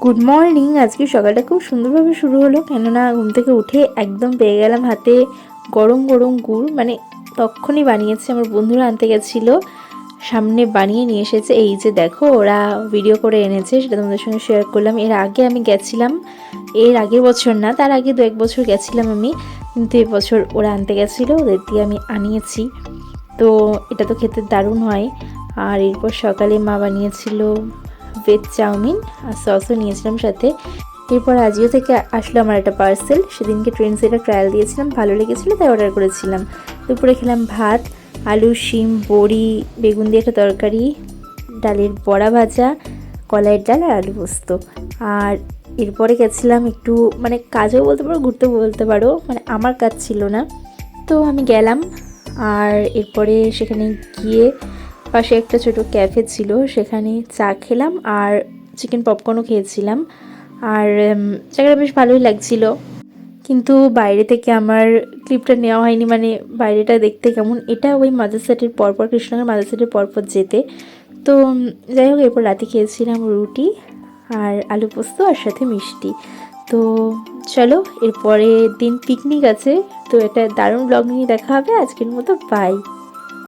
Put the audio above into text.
Good morning. আজকে সকালটা খুব সুন্দরভাবে শুরু হলো, কেননা ঘুম থেকে উঠে একদম পেয়ে গেলাম হাতে গরম গরম গুড়। মানে তখনই বানিয়েছে, আমার বন্ধুরা আনতে গেছিলো, সামনে বানিয়ে নিয়ে এসেছে। এই যে দেখো, ওরা ভিডিও করে এনেছে, সেটা তোমাদের সঙ্গে শেয়ার করলাম। এর আগে আমি গেছিলাম, এর আগের বছর না, তার আগে 2-1 বছর গেছিলাম আমি, কিন্তু এবছর ওরা আনতে গেছিলো, ওদের দিয়ে আমি আনিয়েছি। তো এটা তো খেতে দারুণ হয়। আর এরপর সকালে মা বানিয়েছিল ভেজ চাউমিন, আর সসও নিয়েছিলাম সাথে। এরপর আজিও থেকে আসলো আমার একটা পার্সেল, সেদিনকে ট্রেন্ডসে এটা ট্রায়াল দিয়েছিলাম, ভালো লেগেছিলো তাই অর্ডার করেছিলাম। দুপুরে খেলাম ভাত, আলু, শিম, বড়ি, বেগুন দিয়ে একটা তরকারি, ডালের বড়া ভাজা, কলাইয়ের ডাল আর আলু পোস্ত। আর এরপরে গেছিলাম একটু, মানে কাজও বলতে পারো, ঘুরতেও বলতে পারো, মানে আমার কাজ ছিল না, তো আমি গেলাম। আর এরপরে সেখানে গিয়ে পাশে একটা ছোটো ক্যাফে ছিল, সেখানে চা খেলাম আর চিকেন পপকর্নও খেয়েছিলাম। আর জায়গাটা বেশ ভালোই লাগছিল, কিন্তু বাইরে থেকে আমার ক্লিপটা নেওয়া হয়নি। মানে বাইরেটা দেখতে কেমন, এটা ওই মাদ্রাসাটির পরপর, কৃষ্ণনগর মাদ্রাসাটির পরপর যেতে। তো যাই হোক, এরপর রাতে খেয়েছিলাম রুটি আর আলু পোস্ত আর সাথে মিষ্টি। তো চলো, এরপরে দিন পিকনিক আছে, তো এটা দারুণ ব্লগ নিয়ে দেখা হবে। আজকের মতো বাই।